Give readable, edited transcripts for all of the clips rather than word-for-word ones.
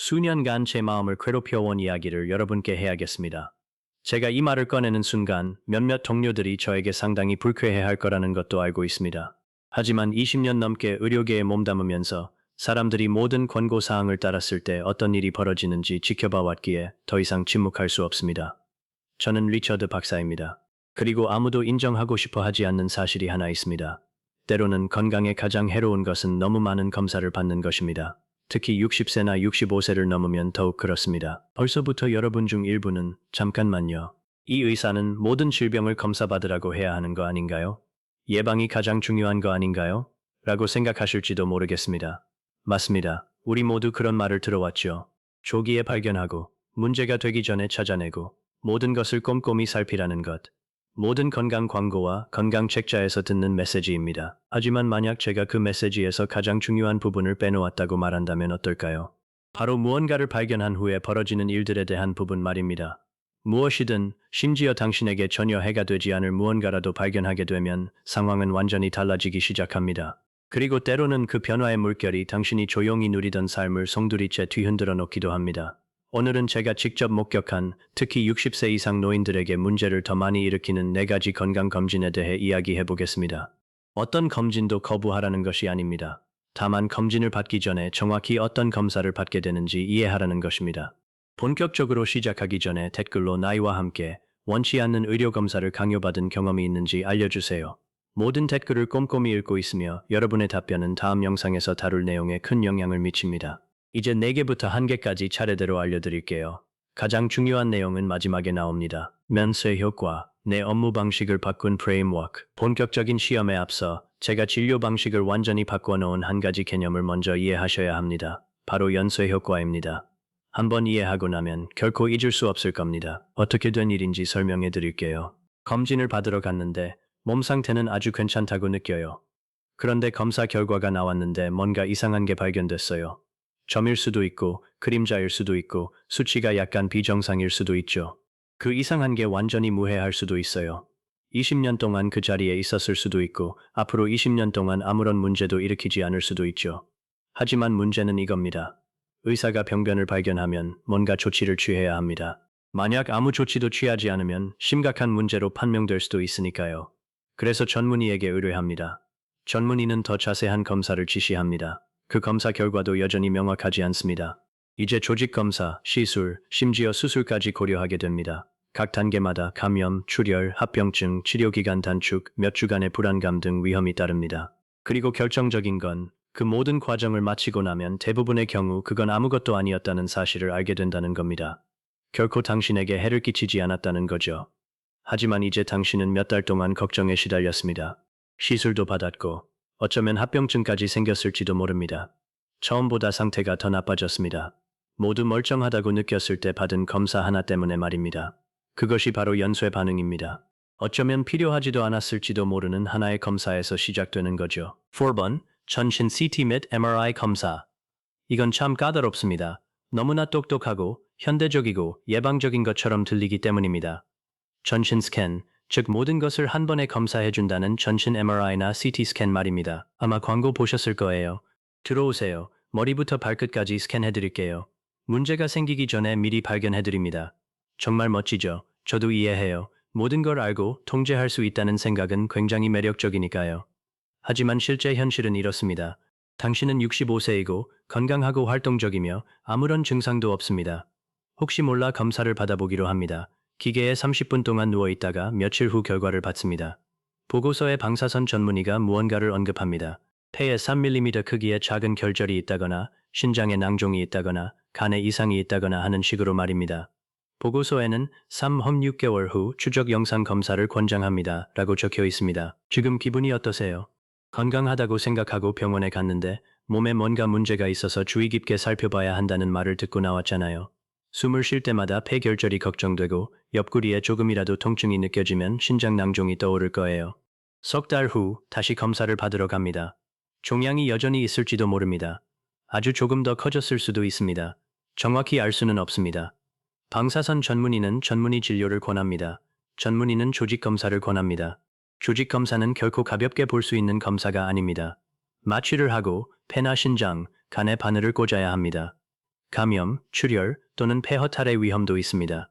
수년간 제 마음을 괴롭혀온 이야기를 여러분께 해야겠습니다. 제가 이 말을 꺼내는 순간 몇몇 동료들이 저에게 상당히 불쾌해할 거라는 것도 알고 있습니다. 하지만 20년 넘게 의료계에 몸담으면서 사람들이 모든 권고사항을 따랐을 때 어떤 일이 벌어지는지 지켜봐 왔기에 더 이상 침묵할 수 없습니다. 저는 리처드 박사입니다. 그리고 아무도 인정하고 싶어 하지 않는 사실이 하나 있습니다. 때로는 건강에 가장 해로운 것은 너무 많은 검사를 받는 것입니다. 특히 60세나 65세를 넘으면 더욱 그렇습니다. 벌써부터 여러분 중 일부는 잠깐만요. 이 의사는 모든 질병을 검사받으라고 해야 하는 거 아닌가요? 예방이 가장 중요한 거 아닌가요? 라고 생각하실지도 모르겠습니다. 맞습니다. 우리 모두 그런 말을 들어왔죠. 조기에 발견하고 문제가 되기 전에 찾아내고 모든 것을 꼼꼼히 살피라는 것. 모든 건강 광고와 건강 책자에서 듣는 메시지입니다. 하지만 만약 제가 그 메시지에서 가장 중요한 부분을 빼놓았다고 말한다면 어떨까요? 바로 무언가를 발견한 후에 벌어지는 일들에 대한 부분 말입니다. 무엇이든 심지어 당신에게 전혀 해가 되지 않을 무언가라도 발견하게 되면 상황은 완전히 달라지기 시작합니다. 그리고 때로는 그 변화의 물결이 당신이 조용히 누리던 삶을 송두리째 뒤흔들어 놓기도 합니다. 오늘은 제가 직접 목격한 특히 60세 이상 노인들에게 문제를 더 많이 일으키는 4가지 건강검진에 대해 이야기해 보겠습니다. 어떤 검진도 거부하라는 것이 아닙니다. 다만 검진을 받기 전에 정확히 어떤 검사를 받게 되는지 이해하라는 것입니다. 본격적으로 시작하기 전에 댓글로 나이와 함께 원치 않는 의료검사를 강요받은 경험이 있는지 알려주세요. 모든 댓글을 꼼꼼히 읽고 있으며 여러분의 답변은 다음 영상에서 다룰 내용에 큰 영향을 미칩니다. 이제 4개부터 1개까지 차례대로 알려드릴게요. 가장 중요한 내용은 마지막에 나옵니다. 면세 효과, 내 업무 방식을 바꾼 프레임워크. 본격적인 시험에 앞서 제가 진료 방식을 완전히 바꿔놓은 한 가지 개념을 먼저 이해하셔야 합니다. 바로 연쇄 효과입니다. 한번 이해하고 나면 결코 잊을 수 없을 겁니다. 어떻게 된 일인지 설명해 드릴게요. 검진을 받으러 갔는데 몸 상태는 아주 괜찮다고 느껴요. 그런데 검사 결과가 나왔는데 뭔가 이상한 게 발견됐어요. 점일 수도 있고 그림자일 수도 있고 수치가 약간 비정상일 수도 있죠. 그 이상한 게 완전히 무해할 수도 있어요. 20년 동안 그 자리에 있었을 수도 있고 앞으로 20년 동안 아무런 문제도 일으키지 않을 수도 있죠. 하지만 문제는 이겁니다. 의사가 병변을 발견하면 뭔가 조치를 취해야 합니다. 만약 아무 조치도 취하지 않으면 심각한 문제로 판명될 수도 있으니까요. 그래서 전문의에게 의뢰합니다. 전문의는 더 자세한 검사를 지시합니다. 그 검사 결과도 여전히 명확하지 않습니다. 이제 조직검사, 시술, 심지어 수술까지 고려하게 됩니다. 각 단계마다 감염, 출혈, 합병증, 치료기간 단축, 몇 주간의 불안감 등 위험이 따릅니다. 그리고 결정적인 건 그 모든 과정을 마치고 나면 대부분의 경우 그건 아무것도 아니었다는 사실을 알게 된다는 겁니다. 결코 당신에게 해를 끼치지 않았다는 거죠. 하지만 이제 당신은 몇 달 동안 걱정에 시달렸습니다. 시술도 받았고 어쩌면 합병증까지 생겼을지도 모릅니다. 처음보다 상태가 더 나빠졌습니다. 모두 멀쩡하다고 느꼈을 때 받은 검사 하나 때문에 말입니다. 그것이 바로 연쇄 반응입니다. 어쩌면 필요하지도 않았을지도 모르는 하나의 검사에서 시작되는 거죠. 4번, 전신 CT 및 MRI 검사. 이건 참 까다롭습니다. 너무나 똑똑하고 현대적이고 예방적인 것처럼 들리기 때문입니다. 전신 스캔, 즉 모든 것을 한 번에 검사해준다는 전신 MRI나 CT 스캔 말입니다. 아마 광고 보셨을 거예요. 들어오세요. 머리부터 발끝까지 스캔해드릴게요. 문제가 생기기 전에 미리 발견해드립니다. 정말 멋지죠? 저도 이해해요. 모든 걸 알고 통제할 수 있다는 생각은 굉장히 매력적이니까요. 하지만 실제 현실은 이렇습니다. 당신은 65세이고 건강하고 활동적이며 아무런 증상도 없습니다. 혹시 몰라 검사를 받아보기로 합니다. 기계에 30분 동안 누워있다가 며칠 후 결과를 받습니다. 보고서에 방사선 전문의가 무언가를 언급합니다. 폐에 3mm 크기의 작은 결절이 있다거나 신장에 낭종이 있다거나 간에 이상이 있다거나 하는 식으로 말입니다. 보고서에는 3-6개월 후 추적 영상 검사를 권장합니다. 라고 적혀 있습니다. 지금 기분이 어떠세요? 건강하다고 생각하고 병원에 갔는데 몸에 뭔가 문제가 있어서 주의 깊게 살펴봐야 한다는 말을 듣고 나왔잖아요. 숨을 쉴 때마다 폐결절이 걱정되고 옆구리에 조금이라도 통증이 느껴지면 신장 낭종이 떠오를 거예요. 석 달 후 다시 검사를 받으러 갑니다. 종양이 여전히 있을지도 모릅니다. 아주 조금 더 커졌을 수도 있습니다. 정확히 알 수는 없습니다. 방사선 전문의는 전문의 진료를 권합니다. 전문의는 조직 검사를 권합니다. 조직 검사는 결코 가볍게 볼 수 있는 검사가 아닙니다. 마취를 하고 폐나 신장, 간에 바늘을 꽂아야 합니다. 감염, 출혈 또는 폐허탈의 위험도 있습니다.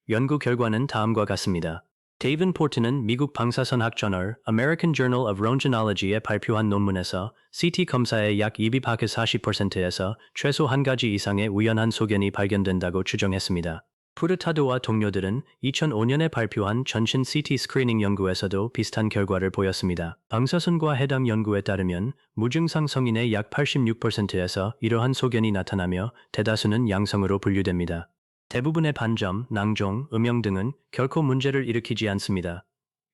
연구 결과는 다음과 같습니다. 데이븐포트는 미국 방사선학 저널 American Journal of Röntgenology에 발표한 논문에서 CT 검사의 약 200%에서 최소 한 가지 이상의 우연한 소견이 발견된다고 추정했습니다. 푸르타도와 동료들은 2005년에 발표한 전신 CT 스크리닝 연구에서도 비슷한 결과를 보였습니다. 방사선과 해당 연구에 따르면 무증상 성인의 약 86%에서 이러한 소견이 나타나며 대다수는 양성으로 분류됩니다. 대부분의 반점, 낭종, 음영 등은 결코 문제를 일으키지 않습니다.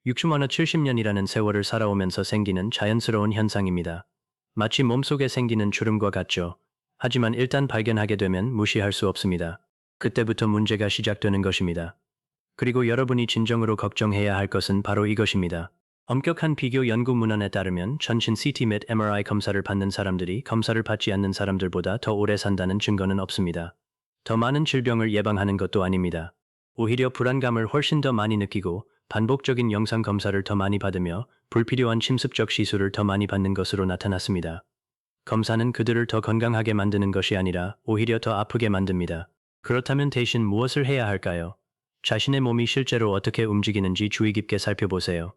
60만 70년이라는 세월을 살아오면서 생기는 자연스러운 현상입니다. 마치 몸속에 생기는 주름과 같죠. 하지만 일단 발견하게 되면 무시할 수 없습니다. 그때부터 문제가 시작되는 것입니다. 그리고 여러분이 진정으로 걱정해야 할 것은 바로 이것입니다. 엄격한 비교 연구 문헌에 따르면 전신 CT 및 MRI 검사를 받는 사람들이 검사를 받지 않는 사람들보다 더 오래 산다는 증거는 없습니다. 더 많은 질병을 예방하는 것도 아닙니다. 오히려 불안감을 훨씬 더 많이 느끼고 반복적인 영상 검사를 더 많이 받으며 불필요한 침습적 시술을 더 많이 받는 것으로 나타났습니다. 검사는 그들을 더 건강하게 만드는 것이 아니라 오히려 더 아프게 만듭니다. 그렇다면 대신 무엇을 해야 할까요? 자신의 몸이 실제로 어떻게 움직이는지 주의 깊게 살펴보세요.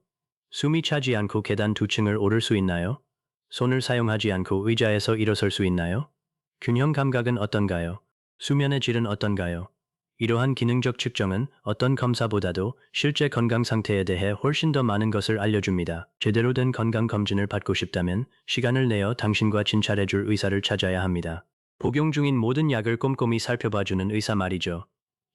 숨이 차지 않고 계단 2층을 오를 수 있나요? 손을 사용하지 않고 의자에서 일어설 수 있나요? 균형 감각은 어떤가요? 수면의 질은 어떤가요? 이러한 기능적 측정은 어떤 검사보다도 실제 건강 상태에 대해 훨씬 더 많은 것을 알려줍니다. 제대로 된 건강검진을 받고 싶다면 시간을 내어 당신과 진찰해줄 의사를 찾아야 합니다. 복용 중인 모든 약을 꼼꼼히 살펴봐주는 의사 말이죠.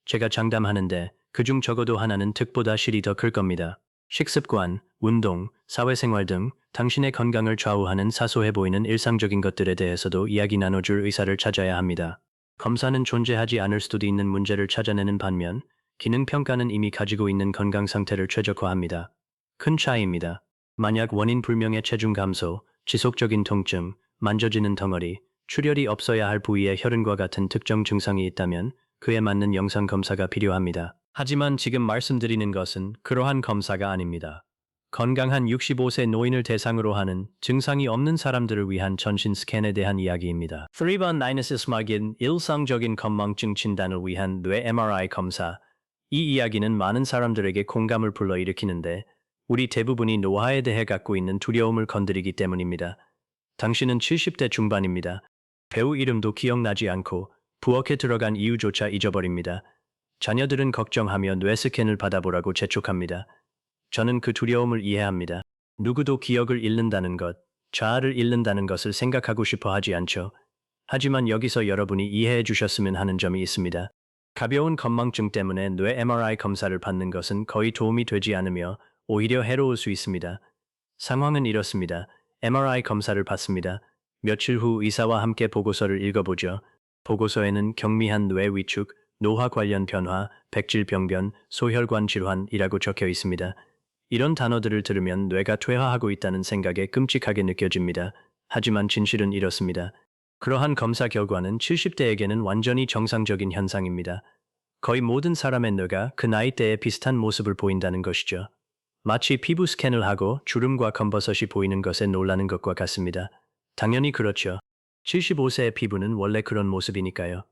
제가 장담하는데 그중 적어도 하나는 득보다 실이 더 클 겁니다. 식습관, 운동, 사회생활 등 당신의 건강을 좌우하는 사소해 보이는 일상적인 것들에 대해서도 이야기 나눠줄 의사를 찾아야 합니다. 검사는 존재하지 않을 수도 있는 문제를 찾아내는 반면 기능평가는 이미 가지고 있는 건강 상태를 최적화합니다. 큰 차이입니다. 만약 원인 불명의 체중 감소, 지속적인 통증, 만져지는 덩어리, 출혈이 없어야 할 부위에 혈흔과 같은 특정 증상이 있다면 그에 맞는 영상 검사가 필요합니다. 하지만 지금 말씀드리는 것은 그러한 검사가 아닙니다. 건강한 65세 노인을 대상으로 하는 증상이 없는 사람들을 위한 전신 스캔에 대한 이야기입니다. 3번 나이너시스막인 일상적인 건망증 진단을 위한 뇌 MRI 검사. 이 이야기는 많은 사람들에게 공감을 불러일으키는데 우리 대부분이 노화에 대해 갖고 있는 두려움을 건드리기 때문입니다. 당신은 70대 중반입니다. 배우 이름도 기억나지 않고 부엌에 들어간 이유조차 잊어버립니다. 자녀들은 걱정하며 뇌 스캔을 받아보라고 재촉합니다. 저는 그 두려움을 이해합니다. 누구도 기억을 잃는다는 것, 자아를 잃는다는 것을 생각하고 싶어 하지 않죠. 하지만 여기서 여러분이 이해해 주셨으면 하는 점이 있습니다. 가벼운 건망증 때문에 뇌 MRI 검사를 받는 것은 거의 도움이 되지 않으며 오히려 해로울 수 있습니다. 상황은 이렇습니다. MRI 검사를 받습니다. 며칠 후 의사와 함께 보고서를 읽어보죠. 보고서에는 경미한 뇌 위축, 노화 관련 변화, 백질 병변, 소혈관 질환이라고 적혀 있습니다. 이런 단어들을 들으면 뇌가 퇴화하고 있다는 생각에 끔찍하게 느껴집니다. 하지만 진실은 이렇습니다. 그러한 검사 결과는 70대에게는 완전히 정상적인 현상입니다. 거의 모든 사람의 뇌가 그 나이대에 비슷한 모습을 보인다는 것이죠. 마치 피부 스캔을 하고 주름과 검버섯이 보이는 것에 놀라는 것과 같습니다. 당연히 그렇죠. 75세의 피부는 원래 그런 모습이니까요.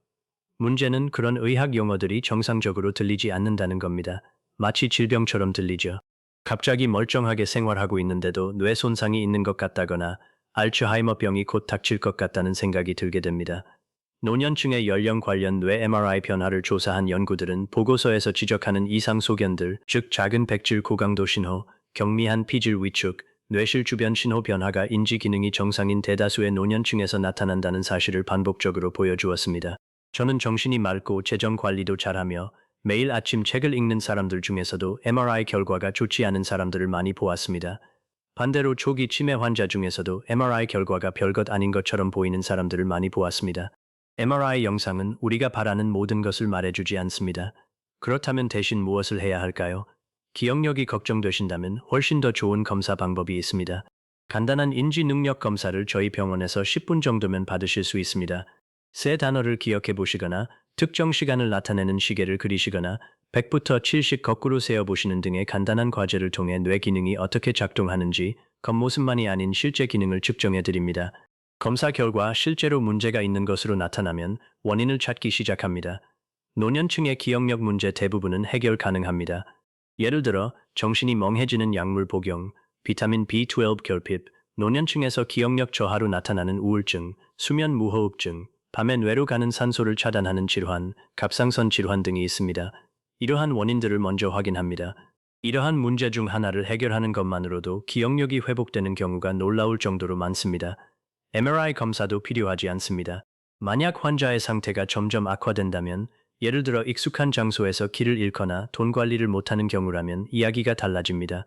문제는 그런 의학 용어들이 정상적으로 들리지 않는다는 겁니다. 마치 질병처럼 들리죠. 갑자기 멀쩡하게 생활하고 있는데도 뇌 손상이 있는 것 같다거나 알츠하이머병이 곧 닥칠 것 같다는 생각이 들게 됩니다. 노년층의 연령 관련 뇌 MRI 변화를 조사한 연구들은 보고서에서 지적하는 이상 소견들, 즉 작은 백질 고강도 신호, 경미한 피질 위축, 뇌실 주변 신호 변화가 인지 기능이 정상인 대다수의 노년층에서 나타난다는 사실을 반복적으로 보여주었습니다. 저는 정신이 맑고 재정 관리도 잘하며 매일 아침 책을 읽는 사람들 중에서도 MRI 결과가 좋지 않은 사람들을 많이 보았습니다. 반대로 초기 치매 환자 중에서도 MRI 결과가 별것 아닌 것처럼 보이는 사람들을 많이 보았습니다. MRI 영상은 우리가 바라는 모든 것을 말해주지 않습니다. 그렇다면 대신 무엇을 해야 할까요? 기억력이 걱정되신다면 훨씬 더 좋은 검사 방법이 있습니다. 간단한 인지 능력 검사를 저희 병원에서 10분 정도면 받으실 수 있습니다. 세 단어를 기억해 보시거나 특정 시간을 나타내는 시계를 그리시거나 100부터 7씩 거꾸로 세어보시는 등의 간단한 과제를 통해 뇌 기능이 어떻게 작동하는지 겉모습만이 아닌 실제 기능을 측정해 드립니다. 검사 결과 실제로 문제가 있는 것으로 나타나면 원인을 찾기 시작합니다. 노년층의 기억력 문제 대부분은 해결 가능합니다. 예를 들어 정신이 멍해지는 약물 복용, 비타민 B12 결핍, 노년층에서 기억력 저하로 나타나는 우울증, 수면 무호흡증, 밤에 뇌로 가는 산소를 차단하는 질환, 갑상선 질환 등이 있습니다. 이러한 원인들을 먼저 확인합니다. 이러한 문제 중 하나를 해결하는 것만으로도 기억력이 회복되는 경우가 놀라울 정도로 많습니다. MRI 검사도 필요하지 않습니다. 만약 환자의 상태가 점점 악화된다면, 예를 들어 익숙한 장소에서 길을 잃거나 돈 관리를 못하는 경우라면 이야기가 달라집니다.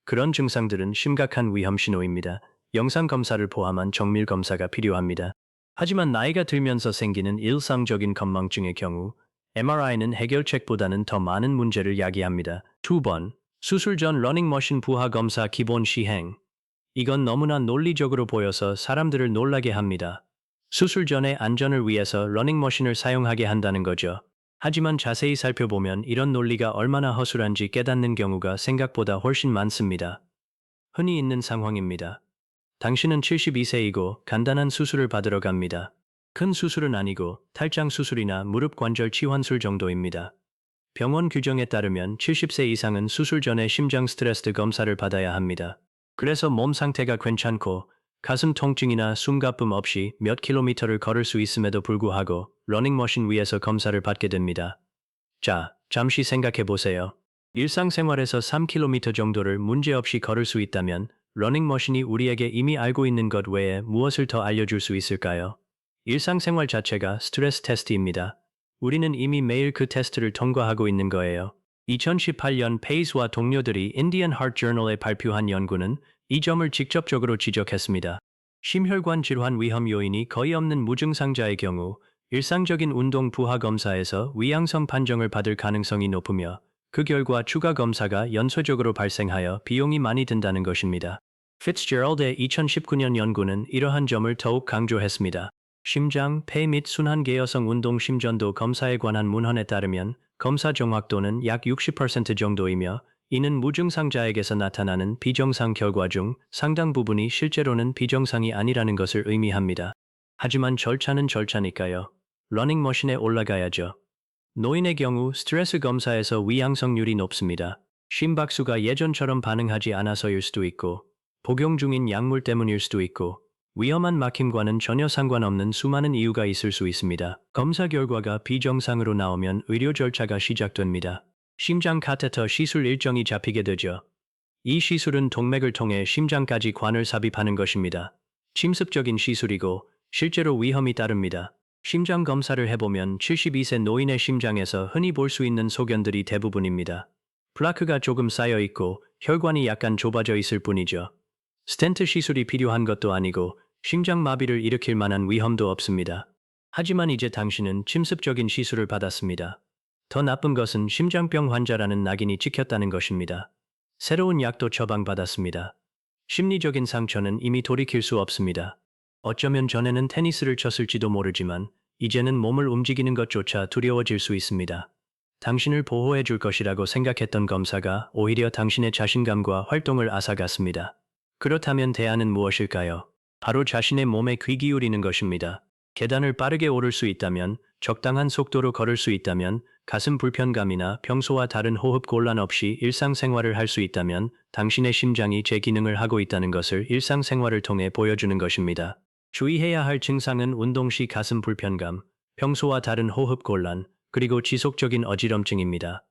그런 증상들은 심각한 위험 신호입니다. 영상 검사를 포함한 정밀 검사가 필요합니다. 하지만 나이가 들면서 생기는 일상적인 건망증의 경우 MRI는 해결책보다는 더 많은 문제를 야기합니다. 2번, 수술 전 러닝머신 부하 검사 기본 시행. 이건 너무나 논리적으로 보여서 사람들을 놀라게 합니다. 수술 전에 안전을 위해서 러닝머신을 사용하게 한다는 거죠. 하지만 자세히 살펴보면 이런 논리가 얼마나 허술한지 깨닫는 경우가 생각보다 훨씬 많습니다. 흔히 있는 상황입니다. 당신은 72세이고 간단한 수술을 받으러 갑니다. 큰 수술은 아니고 탈장 수술이나 무릎 관절 치환술 정도입니다. 병원 규정에 따르면 70세 이상은 수술 전에 심장 스트레스 검사를 받아야 합니다. 그래서 몸 상태가 괜찮고 가슴 통증이나 숨가쁨 없이 몇 킬로미터를 걸을 수 있음에도 불구하고 러닝머신 위에서 검사를 받게 됩니다. 자, 잠시 생각해 보세요. 일상생활에서 3km 정도를 문제없이 걸을 수 있다면 러닝머신이 우리에게 이미 알고 있는 것 외에 무엇을 더 알려줄 수 있을까요? 일상생활 자체가 스트레스 테스트입니다. 우리는 이미 매일 그 테스트를 통과하고 있는 거예요. 2018년 페이스와 동료들이 인디언 하트 저널에 발표한 연구는 이 점을 직접적으로 지적했습니다. 심혈관 질환 위험 요인이 거의 없는 무증상자의 경우 일상적인 운동 부하 검사에서 위양성 판정을 받을 가능성이 높으며 그 결과 추가 검사가 연쇄적으로 발생하여 비용이 많이 든다는 것입니다. 피츠제럴드의 2019년 연구는 이러한 점을 더욱 강조했습니다. 심장, 폐 및 순환계 여성 운동 심전도 검사에 관한 문헌에 따르면 검사 정확도는 약 60% 정도이며 이는 무증상자에게서 나타나는 비정상 결과 중 상당 부분이 실제로는 비정상이 아니라는 것을 의미합니다. 하지만 절차는 절차니까요. 러닝머신에 올라가야죠. 노인의 경우 스트레스 검사에서 위양성률이 높습니다. 심박수가 예전처럼 반응하지 않아서일 수도 있고 복용 중인 약물 때문일 수도 있고 위험한 막힘과는 전혀 상관없는 수많은 이유가 있을 수 있습니다. 검사 결과가 비정상으로 나오면 의료 절차가 시작됩니다. 심장 카테터 시술 일정이 잡히게 되죠. 이 시술은 동맥을 통해 심장까지 관을 삽입하는 것입니다. 침습적인 시술이고 실제로 위험이 따릅니다. 심장 검사를 해보면 72세 노인의 심장에서 흔히 볼 수 있는 소견들이 대부분입니다. 플라크가 조금 쌓여 있고 혈관이 약간 좁아져 있을 뿐이죠. 스텐트 시술이 필요한 것도 아니고 심장마비를 일으킬 만한 위험도 없습니다. 하지만 이제 당신은 침습적인 시술을 받았습니다. 더 나쁜 것은 심장병 환자라는 낙인이 찍혔다는 것입니다. 새로운 약도 처방받았습니다. 심리적인 상처는 이미 돌이킬 수 없습니다. 어쩌면 전에는 테니스를 쳤을지도 모르지만 이제는 몸을 움직이는 것조차 두려워질 수 있습니다. 당신을 보호해 줄 것이라고 생각했던 검사가 오히려 당신의 자신감과 활동을 앗아갔습니다. 그렇다면 대안은 무엇일까요? 바로 자신의 몸에 귀 기울이는 것입니다. 계단을 빠르게 오를 수 있다면, 적당한 속도로 걸을 수 있다면, 가슴 불편감이나 평소와 다른 호흡 곤란 없이 일상생활을 할 수 있다면 당신의 심장이 제 기능을 하고 있다는 것을 일상생활을 통해 보여주는 것입니다. 주의해야 할 증상은 운동 시 가슴 불편감, 평소와 다른 호흡 곤란, 그리고 지속적인 어지럼증입니다.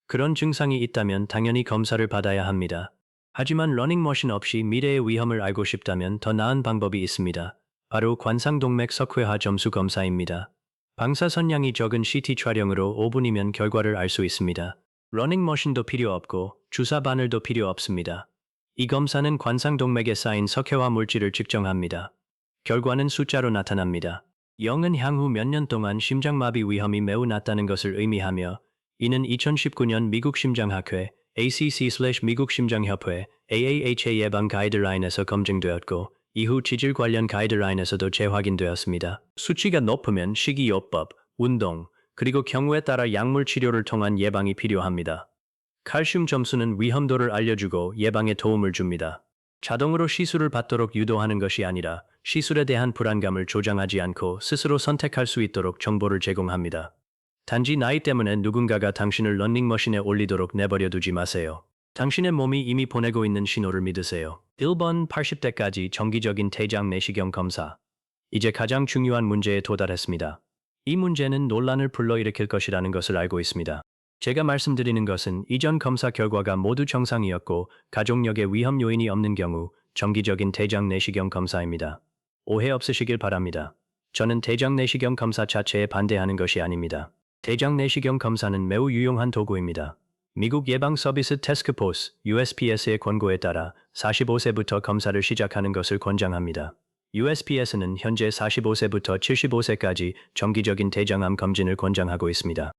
그런 증상이 있다면 당연히 검사를 받아야 합니다. 하지만 러닝머신 없이 미래의 위험을 알고 싶다면 더 나은 방법이 있습니다. 바로 관상동맥 석회화 점수 검사입니다. 방사선량이 적은 CT 촬영으로 5분이면 결과를 알 수 있습니다. 러닝머신도 필요 없고 주사 바늘도 필요 없습니다. 이 검사는 관상동맥에 쌓인 석회화 물질을 측정합니다. 결과는 숫자로 나타납니다. 0은 향후 몇 년 동안 심장마비 위험이 매우 낮다는 것을 의미하며 이는 2019년 미국 심장학회 ACC/미국 심장협회 AAHA 예방 가이드라인에서 검증되었고 이후 지질 관련 가이드라인에서도 재확인되었습니다. 수치가 높으면 식이요법, 운동, 그리고 경우에 따라 약물 치료를 통한 예방이 필요합니다. 칼슘 점수는 위험도를 알려주고 예방에 도움을 줍니다. 자동으로 시술을 받도록 유도하는 것이 아니라 시술에 대한 불안감을 조장하지 않고 스스로 선택할 수 있도록 정보를 제공합니다. 단지 나이 때문에 누군가가 당신을 런닝머신에 올리도록 내버려 두지 마세요. 당신의 몸이 이미 보내고 있는 신호를 믿으세요. 1번 80대까지 정기적인 대장 내시경 검사. 이제 가장 중요한 문제에 도달했습니다. 이 문제는 논란을 불러일으킬 것이라는 것을 알고 있습니다. 제가 말씀드리는 것은 이전 검사 결과가 모두 정상이었고 가족력의 위험 요인이 없는 경우 정기적인 대장 내시경 검사입니다. 오해 없으시길 바랍니다. 저는 대장 내시경 검사 자체에 반대하는 것이 아닙니다. 대장 내시경 검사는 매우 유용한 도구입니다. 미국 예방서비스 태스크포스 USPS의 권고에 따라 45세부터 검사를 시작하는 것을 권장합니다. USPS는 현재 45세부터 75세까지 정기적인 대장암 검진을 권장하고 있습니다.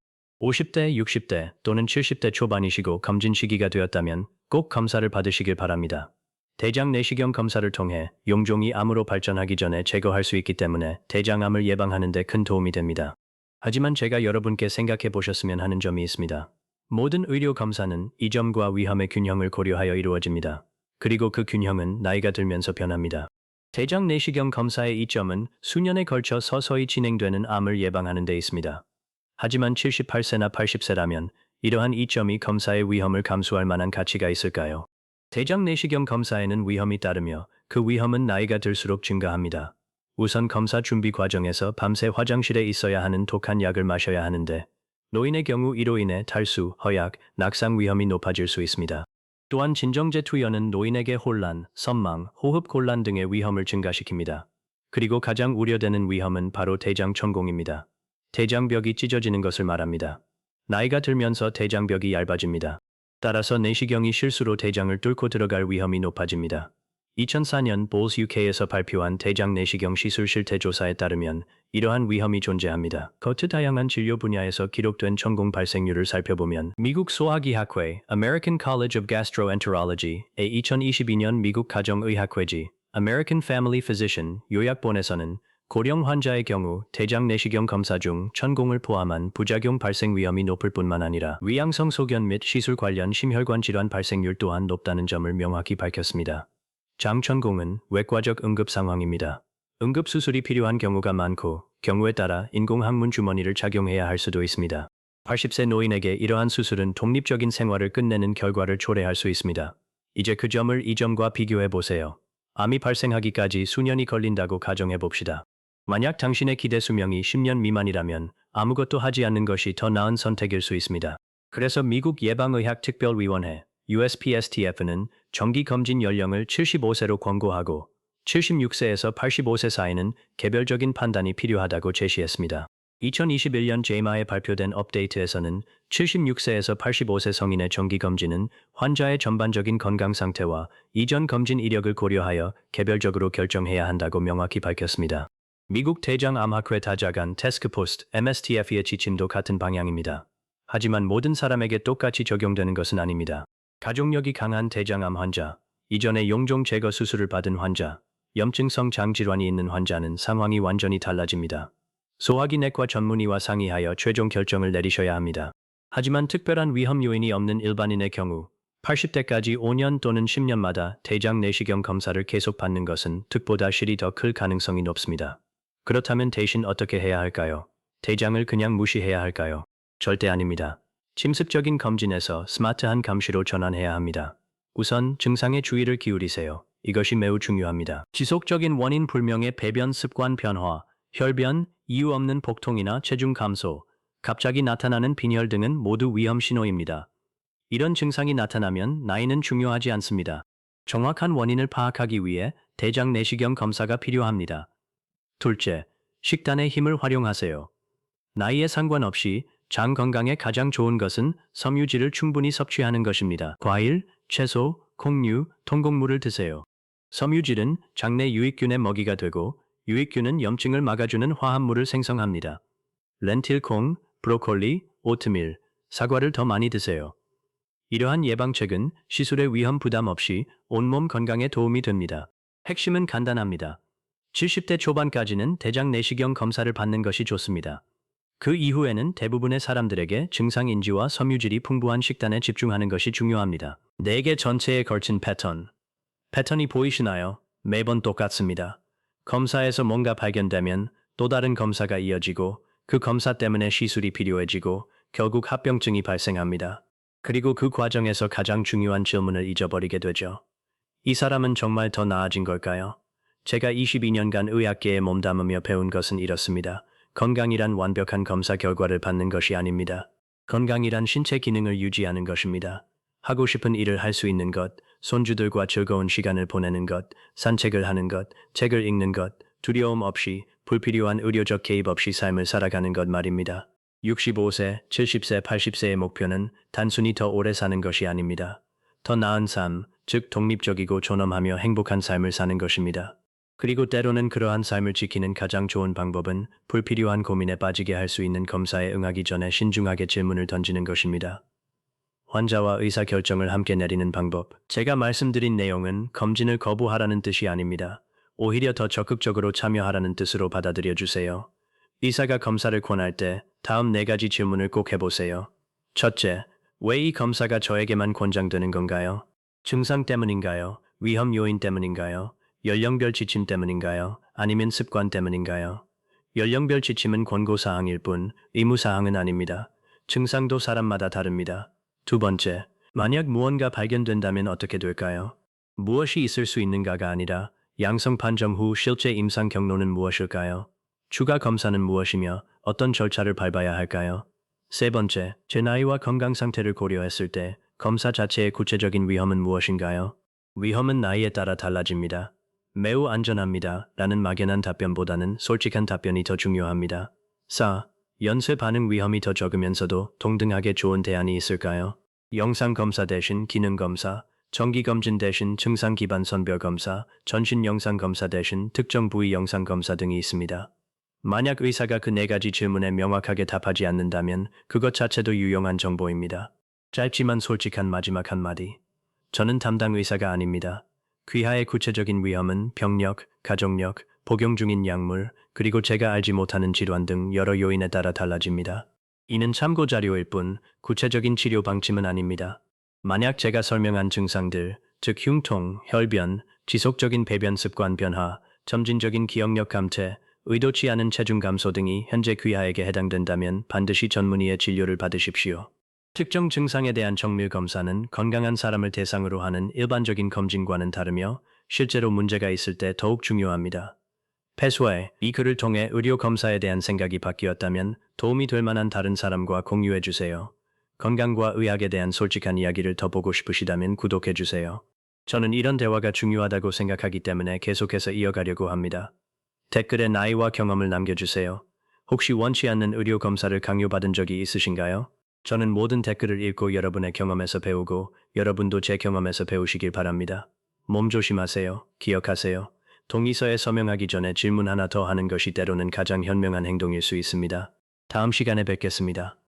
50대, 60대 또는 70대 초반이시고 검진 시기가 되었다면 꼭 검사를 받으시길 바랍니다. 대장 내시경 검사를 통해 용종이 암으로 발전하기 전에 제거할 수 있기 때문에 대장암을 예방하는 데 큰 도움이 됩니다. 하지만 제가 여러분께 생각해 보셨으면 하는 점이 있습니다. 모든 의료 검사는 이 점과 위험의 균형을 고려하여 이루어집니다. 그리고 그 균형은 나이가 들면서 변합니다. 대장 내시경 검사의 이점은 수년에 걸쳐 서서히 진행되는 암을 예방하는 데 있습니다. 하지만 78세나 80세라면 이러한 이점이 검사의 위험을 감수할 만한 가치가 있을까요? 대장 내시경 검사에는 위험이 따르며 그 위험은 나이가 들수록 증가합니다. 우선 검사 준비 과정에서 밤새 화장실에 있어야 하는 독한 약을 마셔야 하는데 노인의 경우 이로 인해 탈수, 허약, 낙상 위험이 높아질 수 있습니다. 또한 진정제 투여는 노인에게 혼란, 선망, 호흡 곤란 등의 위험을 증가시킵니다. 그리고 가장 우려되는 위험은 바로 대장 천공입니다. 대장벽이 찢어지는 것을 말합니다. 나이가 들면서 대장벽이 얇아집니다. 따라서 내시경이 실수로 대장을 뚫고 들어갈 위험이 높아집니다. 2004년 볼스 UK에서 발표한 대장 내시경 시술 실태 조사에 따르면 이러한 위험이 존재합니다. 겉의 다양한 진료 분야에서 기록된 천공 발생률을 살펴보면 미국 소화기학회 American College of Gastroenterology의 2022년 미국 가정의학회지 American Family Physician 요약본에서는 고령 환자의 경우 대장 내시경 검사 중 천공을 포함한 부작용 발생 위험이 높을 뿐만 아니라 위양성 소견 및 시술 관련 심혈관 질환 발생률 또한 높다는 점을 명확히 밝혔습니다. 장천공은 외과적 응급 상황입니다. 응급 수술이 필요한 경우가 많고 경우에 따라 인공항문 주머니를 착용해야 할 수도 있습니다. 80세 노인에게 이러한 수술은 독립적인 생활을 끝내는 결과를 초래할 수 있습니다. 이제 그 점을 이 점과 비교해 보세요. 암이 발생하기까지 수년이 걸린다고 가정해 봅시다. 만약 당신의 기대 수명이 10년 미만이라면 아무것도 하지 않는 것이 더 나은 선택일 수 있습니다. 그래서 미국 예방의학특별위원회 USPSTF는 정기검진 연령을 75세로 권고하고 76세에서 85세 사이는 개별적인 판단이 필요하다고 제시했습니다. 2021년 JMA에 발표된 업데이트에서는 76세에서 85세 성인의 정기검진은 환자의 전반적인 건강 상태와 이전 검진 이력을 고려하여 개별적으로 결정해야 한다고 명확히 밝혔습니다. 미국 대장암학회 다자간 태스크포스트 MSTF의 지침도 같은 방향입니다. 하지만 모든 사람에게 똑같이 적용되는 것은 아닙니다. 가족력이 강한 대장암 환자, 이전에 용종 제거 수술을 받은 환자, 염증성 장질환이 있는 환자는 상황이 완전히 달라집니다. 소화기 내과 전문의와 상의하여 최종 결정을 내리셔야 합니다. 하지만 특별한 위험 요인이 없는 일반인의 경우 80대까지 5년 또는 10년마다 대장 내시경 검사를 계속 받는 것은 득보다 실이 더 클 가능성이 높습니다. 그렇다면 대신 어떻게 해야 할까요? 대장을 그냥 무시해야 할까요? 절대 아닙니다. 침습적인 검진에서 스마트한 감시로 전환해야 합니다. 우선 증상에 주의를 기울이세요. 이것이 매우 중요합니다. 지속적인 원인 불명의 배변 습관 변화, 혈변, 이유 없는 복통이나 체중 감소, 갑자기 나타나는 빈혈 등은 모두 위험 신호입니다. 이런 증상이 나타나면 나이는 중요하지 않습니다. 정확한 원인을 파악하기 위해 대장 내시경 검사가 필요합니다. 둘째, 식단의 힘을 활용하세요. 나이에 상관없이 장 건강에 가장 좋은 것은 섬유질을 충분히 섭취하는 것입니다. 과일, 채소, 콩류, 통곡물을 드세요. 섬유질은 장내 유익균의 먹이가 되고 유익균은 염증을 막아주는 화합물을 생성합니다. 렌틸콩, 브로콜리, 오트밀, 사과를 더 많이 드세요. 이러한 예방책은 시술의 위험 부담 없이 온몸 건강에 도움이 됩니다. 핵심은 간단합니다. 70대 초반까지는 대장 내시경 검사를 받는 것이 좋습니다. 그 이후에는 대부분의 사람들에게 증상 인지와 섬유질이 풍부한 식단에 집중하는 것이 중요합니다. 4개 전체에 걸친 패턴. 패턴이 보이시나요? 매번 똑같습니다. 검사에서 뭔가 발견되면 또 다른 검사가 이어지고 그 검사 때문에 시술이 필요해지고 결국 합병증이 발생합니다. 그리고 그 과정에서 가장 중요한 질문을 잊어버리게 되죠. 이 사람은 정말 더 나아진 걸까요? 제가 22년간 의학계에 몸담으며 배운 것은 이렇습니다. 건강이란 완벽한 검사 결과를 받는 것이 아닙니다. 건강이란 신체 기능을 유지하는 것입니다. 하고 싶은 일을 할 수 있는 것, 손주들과 즐거운 시간을 보내는 것, 산책을 하는 것, 책을 읽는 것, 두려움 없이 불필요한 의료적 개입 없이 삶을 살아가는 것 말입니다. 65세, 70세, 80세의 목표는 단순히 더 오래 사는 것이 아닙니다. 더 나은 삶, 즉 독립적이고 존엄하며 행복한 삶을 사는 것입니다. 그리고 때로는 그러한 삶을 지키는 가장 좋은 방법은 불필요한 고민에 빠지게 할 수 있는 검사에 응하기 전에 신중하게 질문을 던지는 것입니다. 환자와 의사 결정을 함께 내리는 방법. 제가 말씀드린 내용은 검진을 거부하라는 뜻이 아닙니다. 오히려 더 적극적으로 참여하라는 뜻으로 받아들여 주세요. 의사가 검사를 권할 때 다음 4가지 질문을 꼭 해보세요. 첫째, 왜 이 검사가 저에게만 권장되는 건가요? 증상 때문인가요? 위험 요인 때문인가요? 연령별 지침 때문인가요? 아니면 습관 때문인가요? 연령별 지침은 권고사항일 뿐 의무사항은 아닙니다. 증상도 사람마다 다릅니다. 두 번째, 만약 무언가 발견된다면 어떻게 될까요? 무엇이 있을 수 있는가가 아니라 양성 판정 후 실제 임상 경로는 무엇일까요? 추가 검사는 무엇이며 어떤 절차를 밟아야 할까요? 세 번째, 제 나이와 건강 상태를 고려했을 때 검사 자체의 구체적인 위험은 무엇인가요? 위험은 나이에 따라 달라집니다. 매우 안전합니다. 라는 막연한 답변보다는 솔직한 답변이 더 중요합니다. 4. 연쇄 반응 위험이 더 적으면서도 동등하게 좋은 대안이 있을까요? 영상 검사 대신 기능 검사, 정기 검진 대신 증상 기반 선별 검사, 전신 영상 검사 대신 특정 부위 영상 검사 등이 있습니다. 만약 의사가 그 4가지 질문에 명확하게 답하지 않는다면 그것 자체도 유용한 정보입니다. 짧지만 솔직한 마지막 한마디. 저는 담당 의사가 아닙니다. 귀하의 구체적인 위험은 병력, 가족력, 복용 중인 약물, 그리고 제가 알지 못하는 질환 등 여러 요인에 따라 달라집니다. 이는 참고 자료일 뿐 구체적인 치료 방침은 아닙니다. 만약 제가 설명한 증상들, 즉 흉통, 혈변, 지속적인 배변 습관 변화, 점진적인 기억력 감퇴, 의도치 않은 체중 감소 등이 현재 귀하에게 해당된다면 반드시 전문의의 진료를 받으십시오. 특정 증상에 대한 정밀 검사는 건강한 사람을 대상으로 하는 일반적인 검진과는 다르며 실제로 문제가 있을 때 더욱 중요합니다. 패스웨이, 이 글을 통해 의료 검사에 대한 생각이 바뀌었다면 도움이 될 만한 다른 사람과 공유해 주세요. 건강과 의학에 대한 솔직한 이야기를 더 보고 싶으시다면 구독해 주세요. 저는 이런 대화가 중요하다고 생각하기 때문에 계속해서 이어가려고 합니다. 댓글에 나이와 경험을 남겨주세요. 혹시 원치 않는 의료 검사를 강요받은 적이 있으신가요? 저는 모든 댓글을 읽고 여러분의 경험에서 배우고 여러분도 제 경험에서 배우시길 바랍니다. 몸 조심하세요. 기억하세요. 동의서에 서명하기 전에 질문 하나 더 하는 것이 때로는 가장 현명한 행동일 수 있습니다. 다음 시간에 뵙겠습니다.